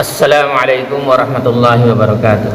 Assalamualaikum warahmatullahi wabarakatuh.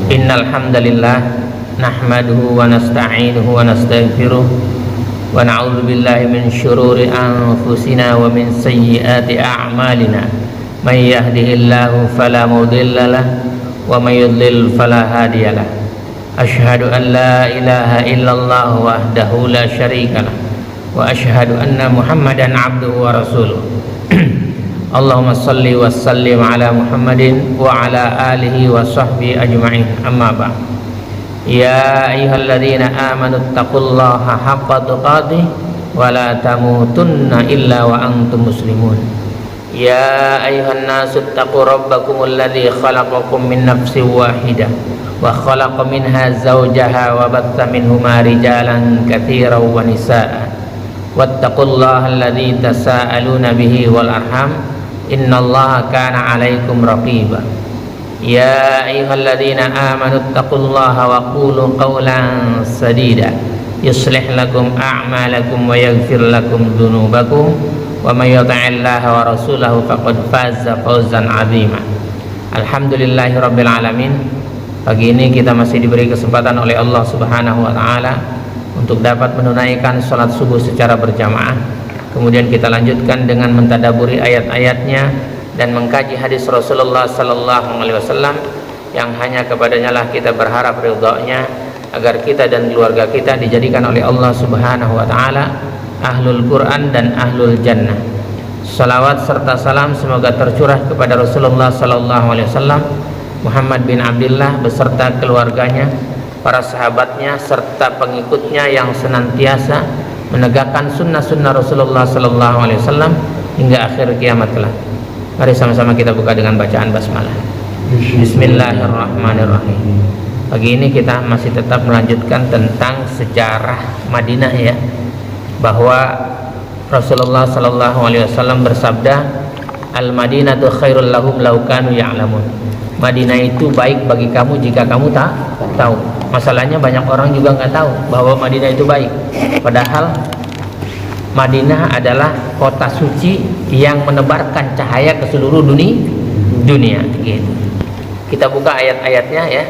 Innal hamdalillah nahmaduhu wa nasta'inuhu wa nastaghfiruh wa na'udzu billahi min syururi anfusina wa min sayyiati a'malina. May yahdihillahu fala mudilla lahu wa may yudlil fala hadiyalah. Asyhadu an la ilaha illallah wahdahu la syarikalah wa asyhadu anna Muhammadan abduhu wa rasuluh. Allahumma salli wa sallim ala Muhammadin wa ala alihi wa sahbihi ajma'in, amma ba'd. Ya ayyuhalladzina amanu taqullaha haqqa tuqatih wa la tamutunna illa wa antum muslimun. Ya ayyuhan nasu taqu rabbakumul ladzi khalaqakum min nafsin wahidah wa khalaqa minha zawjaha wa batha minhuma rijalan katsiran wa nisaa'a wattaqullaha alladzi tasaaluna bihi wal arham innallaha kana 'alaikum raqiba. Ya ayyuhalladzina amanu taqullaha wa qulu qawlan sadida yuslih lakum a'malakum wa yaghfir lakum dhunubakum wa may yuti'illaha wa rasulahu faqad faza fawzan 'azima. Alhamdulillahirabbil alamin. Pagi ini kita masih diberi kesempatan oleh Allah Subhanahu wa taala untuk dapat menunaikan salat subuh secara berjamaah. Kemudian kita lanjutkan dengan mentadaburi ayat-ayatnya dan mengkaji hadis Rasulullah sallallahu alaihi wasallam yang hanya kepadanya lah kita berharap ridha-Nya, agar kita dan keluarga kita dijadikan oleh Allah Subhanahu wa taala ahlul Quran dan ahlul jannah. Salawat serta salam semoga tercurah kepada Rasulullah sallallahu alaihi wasallam, Muhammad bin Abdullah beserta keluarganya, para sahabatnya serta pengikutnya yang senantiasa menegakkan sunnah-sunnah Rasulullah sallallahu alaihi wasallam hingga akhir kiamat kelak. Mari sama-sama kita buka dengan bacaan basmalah. Bismillahirrahmanirrahim. Pagi ini kita masih tetap melanjutkan tentang sejarah Madinah, ya, bahwa Rasulullah sallallahu alaihi wasallam bersabda, al-Madinatu khairul lahum law kanu ya'lamun. Madinah itu baik bagi kamu jika kamu tak tahu. Masalahnya banyak orang juga nggak tahu bahwa Madinah itu baik. Padahal Madinah adalah kota suci yang menebarkan cahaya ke seluruh dunia. Gitu. Kita buka ayat-ayatnya, ya,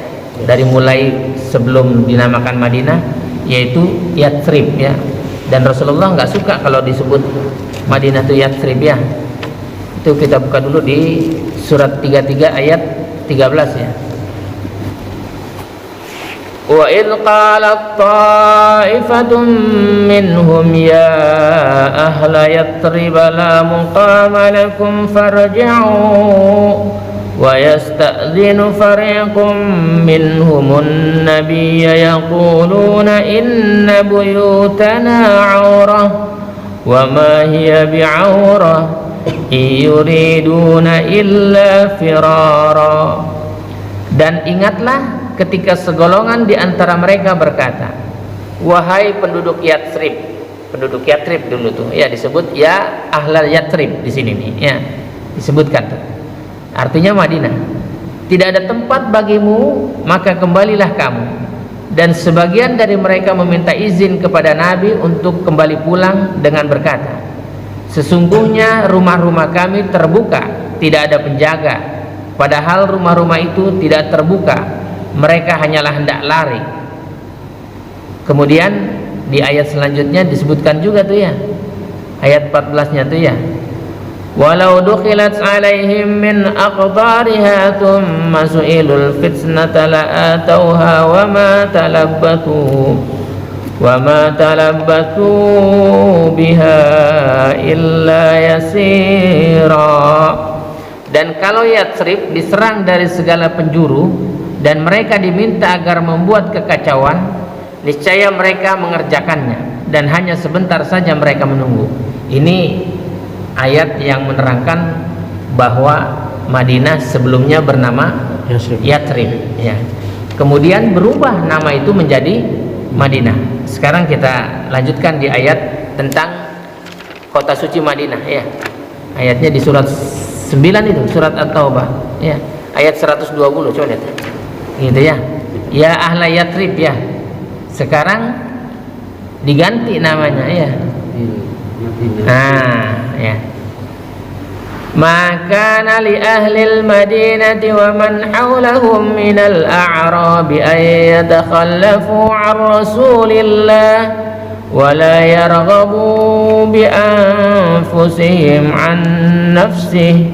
dari mulai sebelum dinamakan Madinah, yaitu Yathrib, ya. Dan Rasulullah nggak suka kalau disebut Madinah itu Yathrib, ya. Itu kita buka dulu di surat 33 ayat 13, ya. Wa idh qalat ta'ifatun minhum ya ahla Yathrib la muqama lakum farji'u wa yasta'dhinu fariqun minhumun nabiyya yaquluna inna buyutana 'awrah wa ma hiya bi'awrah yuriduna illa firara. Dan ingatlah ketika segolongan di antara mereka berkata, wahai penduduk Yathrib. Penduduk Yathrib dulu tuh, ya, disebut ya ahlal Yathrib di sini nih, ya, disebutkan tuh. Artinya Madinah. Tidak ada tempat bagimu, maka kembalilah kamu. Dan sebagian dari mereka meminta izin kepada Nabi untuk kembali pulang dengan berkata, sesungguhnya rumah-rumah kami terbuka, tidak ada penjaga. Padahal rumah-rumah itu tidak terbuka, mereka hanyalah hendak lari. Kemudian di ayat selanjutnya disebutkan juga tuh, ya, ayat 14-nya tuh, ya, walau dukhilat alaihim min aqdariha thumma su'ilul fitnata la'atauha wa ma talabbatu biha illa yasira. Dan kalau Yathrib diserang dari segala penjuru dan mereka diminta agar membuat kekacauan, niscaya mereka mengerjakannya dan hanya sebentar saja mereka menunggu. Ini ayat yang menerangkan bahwa Madinah sebelumnya bernama Yathrib, ya. Kemudian berubah nama itu menjadi Madinah. Sekarang kita lanjutkan di ayat tentang kota suci Madinah, ya. Ayatnya di surat 9 itu, surat At-Taubah, ya, ayat 120. Coba lihat. Gitu, ya. Ya ahla Yathrib, ya. Sekarang diganti namanya, ya. Nah, ya. ما كان لأهل المدينة ومن حولهم من الأعراب أن يتخلفوا عن رسول الله ولا يرغبوا بأنفسهم عن نفسه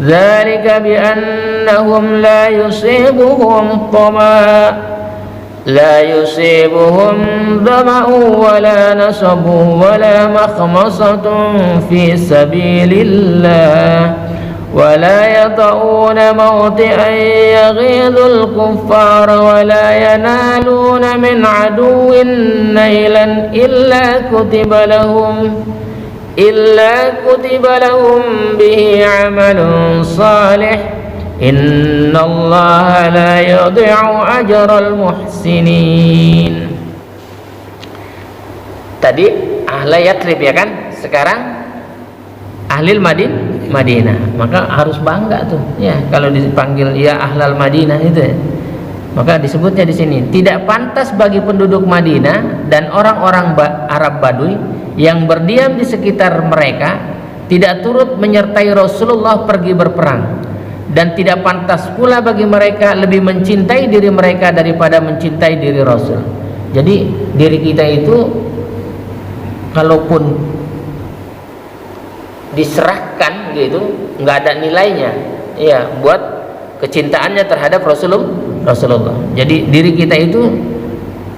ذلك بأنهم لا يصيبهم ظمأ ولا نصب ولا مخمصة في سبيل الله ولا يطؤون موطئا يغيظ الكفار ولا ينالون من عدو نيلا إلا كتب لهم به عمل صالح إن الله لا يضيع أجر المحسنين. Tadi ahli Yatsrib ya kan, sekarang ahli Madinah. Maka harus bangga tuh ya kalau dipanggil ya ahlal Madinah itu ya. Maka disebutnya di sini tidak pantas bagi penduduk Madinah dan orang-orang Arab Badui yang berdiam di sekitar mereka tidak turut menyertai Rasulullah pergi berperang, dan tidak pantas pula bagi mereka lebih mencintai diri mereka daripada mencintai diri Rasul. Jadi diri kita itu kalaupun diserahkan gitu nggak ada nilainya ya buat kecintaannya terhadap Rasulullah. Jadi diri kita itu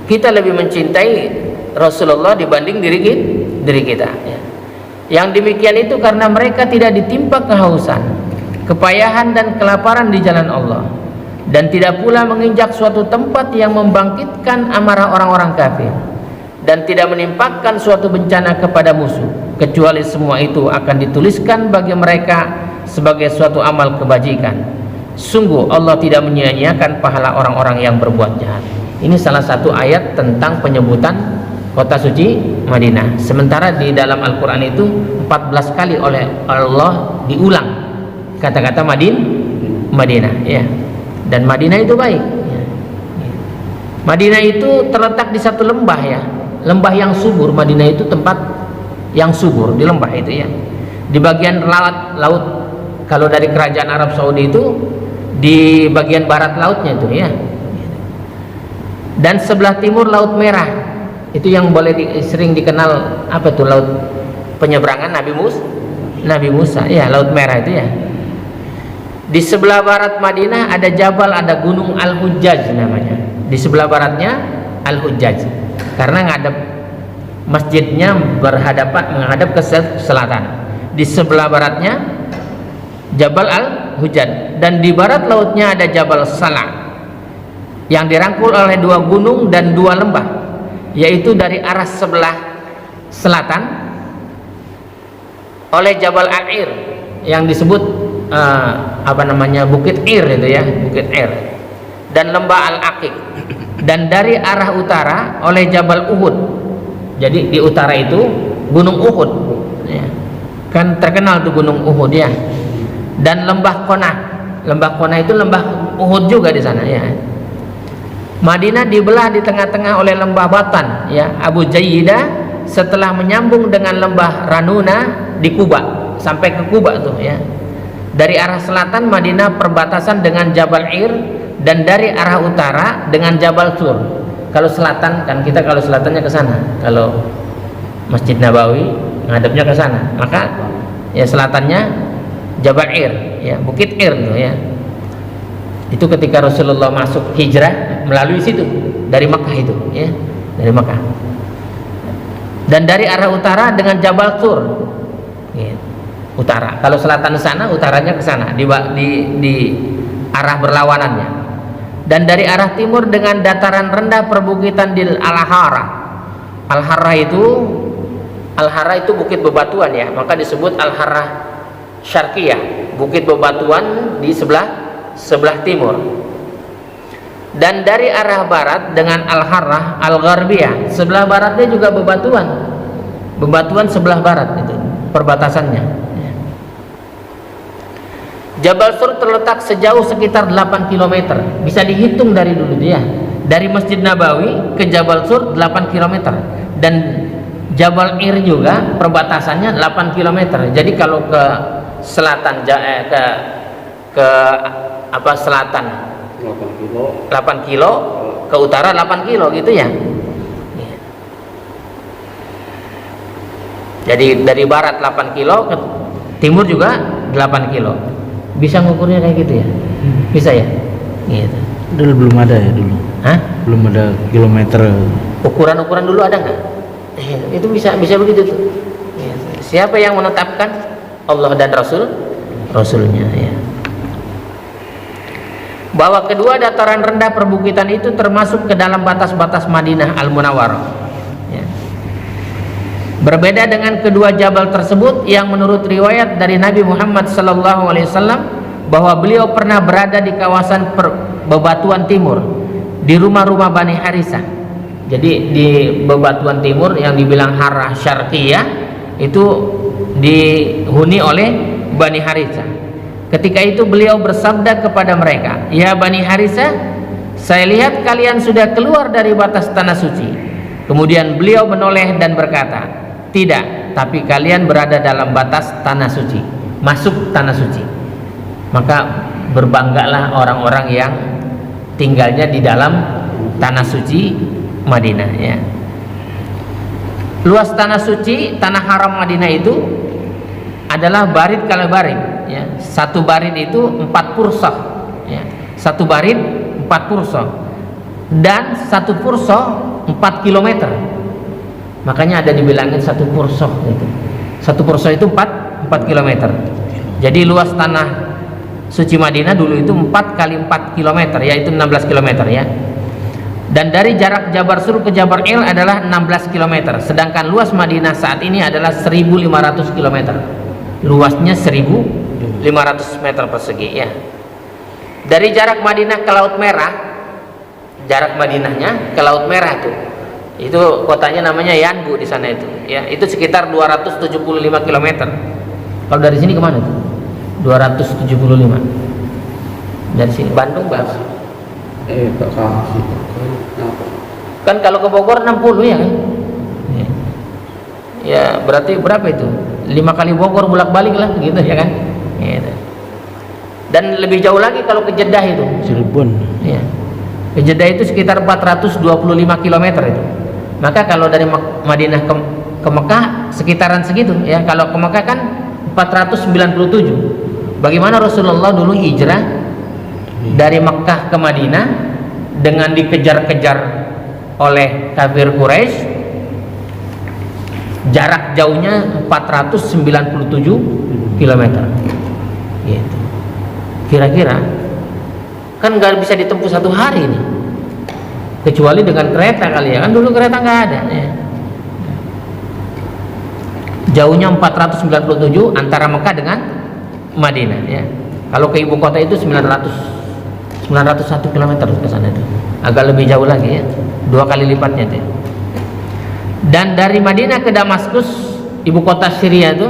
kita lebih mencintai Rasulullah dibanding diri kita ya. Yang demikian itu karena mereka tidak ditimpa kehausan, kepayahan dan kelaparan di jalan Allah, dan tidak pula menginjak suatu tempat yang membangkitkan amarah orang-orang kafir, dan tidak menimpakan suatu bencana kepada musuh, kecuali semua itu akan dituliskan bagi mereka sebagai suatu amal kebajikan. Sungguh Allah tidak menyia-nyiakan pahala orang-orang yang berbuat jahat. Ini salah satu ayat tentang penyebutan kota suci Madinah. Sementara di dalam Al-Quran itu 14 kali oleh Allah diulang kata-kata Madinah ya. Dan Madinah itu baik ya. Madinah itu terletak di satu lembah ya, lembah yang subur. Madinah itu tempat yang subur di lembah itu ya, di bagian laut. Kalau dari kerajaan Arab Saudi itu di bagian barat lautnya itu ya, dan sebelah timur Laut Merah. Itu yang sering dikenal apa tuh, laut penyeberangan Nabi Musa ya, Laut Merah itu ya. Di sebelah barat Madinah ada Jabal, ada Gunung Al-Hujjaj namanya. Di sebelah baratnya Al-Hujjaj karena ngadep masjidnya menghadap ke selatan. Di sebelah baratnya Jabal Al-Hujjaj, dan di barat lautnya ada Jabal Salah yang dirangkul oleh 2 gunung dan 2 lembah, yaitu dari arah sebelah selatan oleh Jabal Al-Ir yang disebut Bukit Ir itu ya, Bukit Ir, dan lembah Al-Aqiq, dan dari arah utara oleh Jabal Uhud. Jadi di utara itu Gunung Uhud ya. Kan terkenal tuh Gunung Uhud ya. Dan lembah Qonah itu lembah Uhud juga di sana ya. Madinah dibelah di tengah-tengah oleh lembah Batan ya, Abu Jayyidah, setelah menyambung dengan lembah Ranuna di Kuba sampai ke Kuba tuh ya. Dari arah selatan Madinah perbatasan dengan Jabal Ir, dan dari arah utara dengan Jabal Sur. Kalau selatan kan kita kalau selatannya ke sana, kalau Masjid Nabawi ngadepnya ke sana, maka ya selatannya Jabal Ir ya, Bukit Ir tuh ya. Itu ketika Rasulullah masuk hijrah melalui situ dari Makkah itu ya, dari Makkah. Dan dari arah utara dengan Jabal Sur ya, utara. Kalau selatan sana, utaranya ke sana di arah berlawanannya. Dan dari arah timur dengan dataran rendah perbukitan di Al-Hara. Al-Hara itu bukit bebatuan ya, maka disebut Al-Hara Syarqiyah, bukit bebatuan di sebelah timur. Dan dari arah barat dengan Al-Harrah Al-Gharbiyah, sebelah baratnya juga bebatuan sebelah barat itu perbatasannya. Jabal Sur terletak sejauh sekitar 8 km, bisa dihitung dari dulu ya, dari Masjid Nabawi ke Jabal Sur 8 km, dan Jabal Ir juga perbatasannya 8 km. Jadi kalau ke selatan ke apa selatan 8 kilo, ke utara 8 kilo gitu ya. Jadi dari barat 8 kilo, ke timur juga 8 kilo. Bisa ngukurnya kayak gitu ya? Bisa ya? Gitu. Dulu belum ada ya dulu? Hah? Belum ada kilometer. Ukuran-ukuran dulu ada nggak? Itu bisa begitu tuh. Siapa yang menetapkan? Allah dan Rasulnya ya. Bahwa kedua dataran rendah perbukitan itu termasuk ke dalam batas-batas Madinah Al-Munawwarah ya. Berbeda dengan kedua jabal tersebut yang menurut riwayat dari Nabi Muhammad SAW bahwa beliau pernah berada di kawasan bebatuan timur di rumah-rumah Bani Harisah. Jadi di bebatuan timur yang dibilang Harrah Syarqiyah itu dihuni oleh Bani Harisah. Ketika itu beliau bersabda kepada mereka, "Ya Bani Harisah, saya lihat kalian sudah keluar dari batas tanah suci." Kemudian beliau menoleh dan berkata, "Tidak, tapi kalian berada dalam batas tanah suci, masuk tanah suci." Maka berbanggalah orang-orang yang tinggalnya di dalam tanah suci Madinah ya. Luas tanah suci, tanah haram Madinah itu adalah barid kali barid ya. Satu barid itu 4 fursah ya. Satu barid 4 fursah dan satu fursah 4 km. Makanya ada dibilangin satu fursah itu. Satu fursah itu 4 km. Jadi luas tanah suci Madinah dulu itu 4 kali 4 km, yaitu 16 km ya. Dan dari jarak Jabar Sur ke Jabar Il adalah 16 km. Sedangkan luas Madinah saat ini adalah 1.500 km. Luasnya 1.500 meter persegi ya. Dari jarak Madinah ke Laut Merah, jarak Madinahnya ke Laut Merah itu kotanya namanya Yanbu di sana itu ya. Itu sekitar 275 km. Kalau dari sini kemana tuh? 275 dari sini Bandung berapa? Kan kalau ke Bogor 60 ya kan? Ya berarti berapa itu? 5 kali Bogor bolak-balik lah gitu ya kan? Gitu. Dan lebih jauh lagi kalau ke Jeddah itu Cirebon ya. Ke Jeddah itu sekitar 425 km itu. Maka kalau dari Madinah ke Mekah sekitaran segitu ya. Kalau ke Mekah kan 497. Bagaimana Rasulullah dulu hijrah dari Mekah ke Madinah dengan dikejar-kejar oleh kafir Quraisy, jarak jauhnya 497 km gitu. Kira-kira kan nggak bisa ditempuh 1 hari ini, kecuali dengan kereta kali ya, kan dulu kereta nggak ada ya. Jauhnya 497 antara Mekah dengan Madinah ya. Kalau ke ibu kota itu 901 km ke sana itu. Agak lebih jauh lagi ya. 2 kali lipatnya itu. Dan dari Madinah ke Damaskus, ibu kota Syria itu,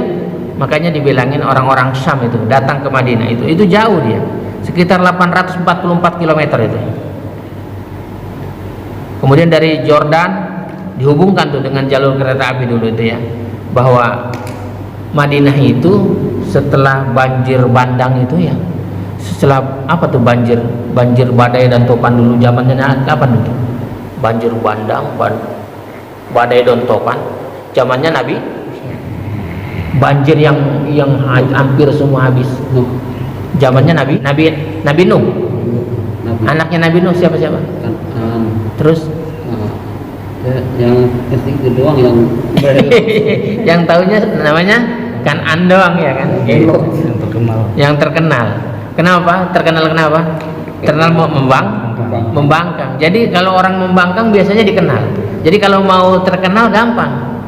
makanya dibilangin orang-orang Syam itu datang ke Madinah itu jauh dia. Sekitar 844 km itu. Kemudian dari Jordan dihubungkan tuh dengan jalur kereta api dulu itu ya. Bahwa Madinah itu setelah banjir bandang itu ya, setelah apa tuh banjir badai dan topan dulu zamannya kapan itu? Banjir bandang, badai dan topan zamannya Nabi. Banjir yang hampir semua habis zamannya Nabi Nuh. Anaknya Nabi Nuh siapa? Terus yang ketiga doang yang tahunya namanya Kan'an doang ya kan? Yang terkenal. Kenapa? Terkenal membangkang. Jadi kalau orang membangkang biasanya dikenal. Jadi kalau mau terkenal gampang.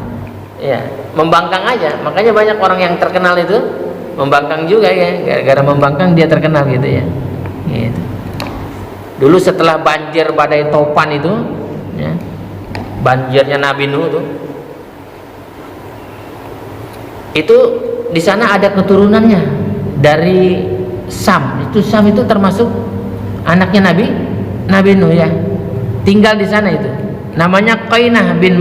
Ya, membangkang aja. Makanya banyak orang yang terkenal itu membangkang juga ya. Gara-gara membangkang dia terkenal gitu ya. Gitu. Dulu setelah banjir badai topan itu, ya, banjirnya Nabi Nuh itu di sana ada keturunannya dari Sam. Sam itu termasuk anaknya Nabi Nuh ya. Tinggal di sana itu. Namanya Qainah bin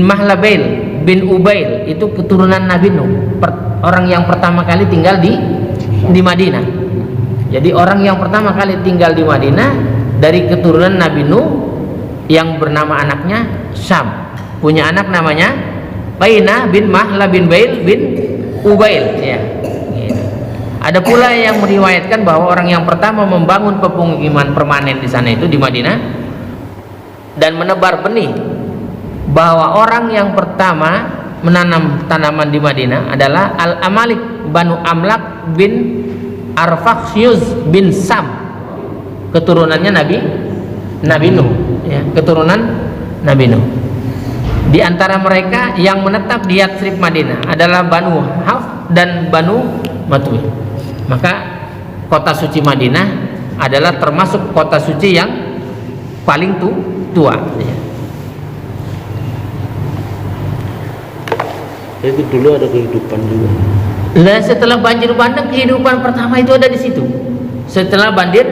Mahlabail bin Ubail, itu keturunan Nabi Nuh. orang yang pertama kali tinggal di Madinah. Jadi orang yang pertama kali tinggal di Madinah dari keturunan Nabi Nuh yang bernama anaknya Syam. Punya anak namanya Bainah bin Mahla bin Bail bin Ubail, ya. Gitu. Ada pula yang meriwayatkan bahwa orang yang pertama membangun pemukiman permanen di sana itu di Madinah dan menebar benih, bahwa orang yang pertama menanam tanaman di Madinah adalah Al-Amalik Banu Amlak bin Arfakhsyuz bin Sam, keturunannya Nabi Nuh, ya, keturunan Nabi Nuh. Di antara mereka yang menetap di Yatsrib Madinah adalah Banu Auf dan Banu Matwi. Maka kota suci Madinah adalah termasuk kota suci yang paling tua, ya. Itu dulu ada kehidupan juga. Lah setelah banjir bandang, kehidupan pertama itu ada di situ. Setelah banjir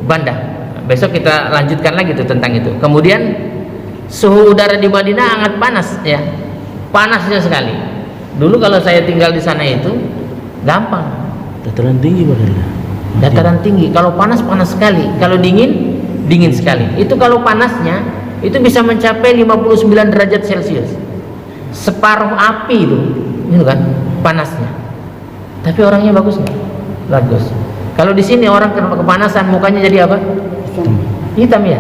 bandang, besok kita lanjutkan lagi tuh tentang itu. Kemudian suhu udara di Madinah sangat panas, ya, panasnya sekali. Dulu kalau saya tinggal di sana itu gampang. Dataran tinggi padahal. Dataran tinggi. Kalau panas panas sekali, kalau dingin dingin sekali. Itu kalau panasnya itu bisa mencapai 59 derajat Celcius. Separuh api itu kan panasnya. Tapi orangnya bagus nggak? Bagus. Kalau di sini orang kepanasan mukanya jadi apa? Hitam, ya.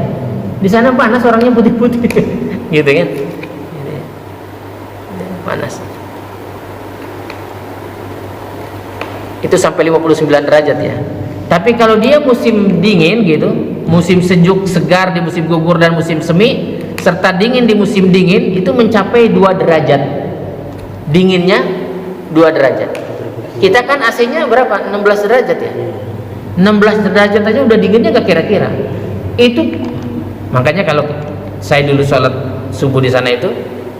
Di sana panas orangnya putih-putih, gitu kan? Panas. Itu sampai 59 derajat, ya. Tapi kalau dia musim dingin gitu, musim sejuk segar di musim gugur dan musim semi, serta dingin di musim dingin, itu mencapai 2 derajat. Dinginnya 2 derajat. Kita kan AC-nya berapa? 16 derajat, ya. 16 derajat aja udah dinginnya gak kira-kira. Itu makanya kalau saya dulu sholat subuh di sana itu,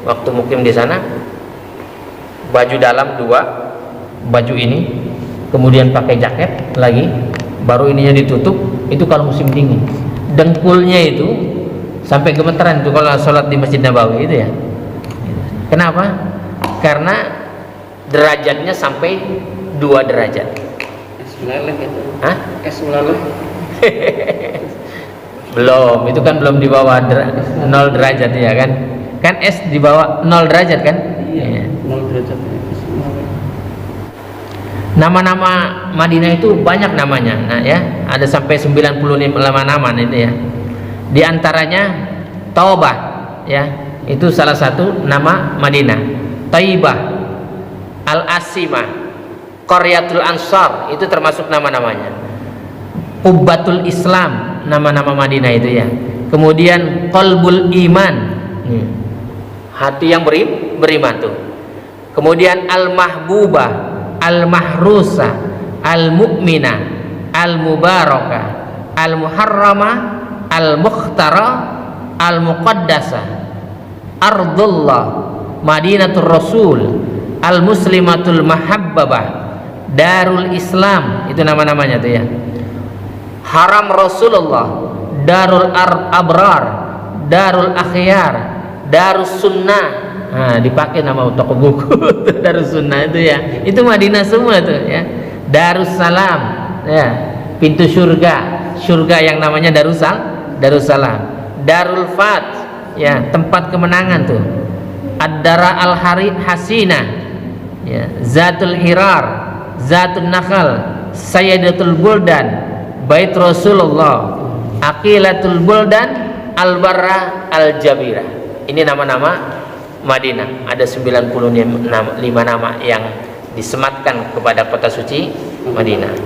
waktu mukim di sana, baju dalam 2, baju ini, kemudian pakai jaket lagi, baru ininya ditutup. Itu kalau musim dingin, dengkulnya itu sampai gemeteran itu kalau sholat di Masjid Nabawi itu, ya. Kenapa? Karena derajatnya sampai 2 derajat. Es meleleh itu. Hah? Es meleleh. Belum, itu kan belum di bawah 0 derajat, ya kan? Kan es di bawah 0 derajat kan? Iya. 0 derajat. Nama-nama Madinah itu banyak namanya, nah, ya, ada sampai 95 nama itu, ya. Di antaranya Taubah, ya, itu salah satu nama Madinah. Taibah, Al-Asimah, Qaryatul Ansar, itu termasuk nama-namanya. Qubbatul Islam, nama-nama Madinah itu, ya. Kemudian Qalbul Iman, hati yang beriman tuh. Kemudian Al-Mahbubah, Al-Mahrusa, Al-Mu'minah, Al-Mubarakah, Al-Muharramah, Al-Mukhtara, Al-Muqaddasah, Ardullah, Madinatul Rasul, Al-Muslimatul Mahabbabah, Darul Islam, itu nama-namanya tuh, ya. Haram Rasulullah, Darul Abrar, Darul Akhyar, Darus Sunnah. Nah, dipakai nama toko buku Darus Sunnah itu, ya. Itu Madinah semua tuh, ya. Darussalam, ya, pintu surga yang namanya Darussalam. Darul Fat, ya, tempat kemenangan tuh. Ad-Dara al-Hari Hasinah, ya, Zatul Hirar, Zatul Nakhal, Sayyidatul Buldan, Bait Rasulullah, Aqilatul Buldan, Al-Barra, Al-Jabirah. Ini nama-nama Madinah. Ada 95 nama yang disematkan kepada kota suci Madinah.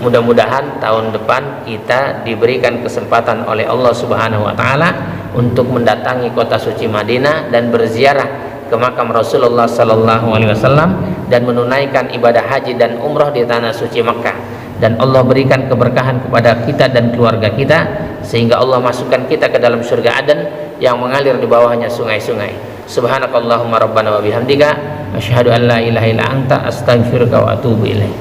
Mudah-mudahan tahun depan kita diberikan kesempatan oleh Allah Subhanahu wa taala untuk mendatangi kota suci Madinah dan berziarah ke makam Rasulullah sallallahu alaihi wasallam dan menunaikan ibadah haji dan umrah di tanah suci Makkah. Dan Allah berikan keberkahan kepada kita dan keluarga kita sehingga Allah masukkan kita ke dalam surga Aden yang mengalir di bawahnya sungai-sungai. Subhanakallahumma rabbana wa bihamdika asyhadu an la ilaha illa anta astaghfiruka wa atubu ilaik.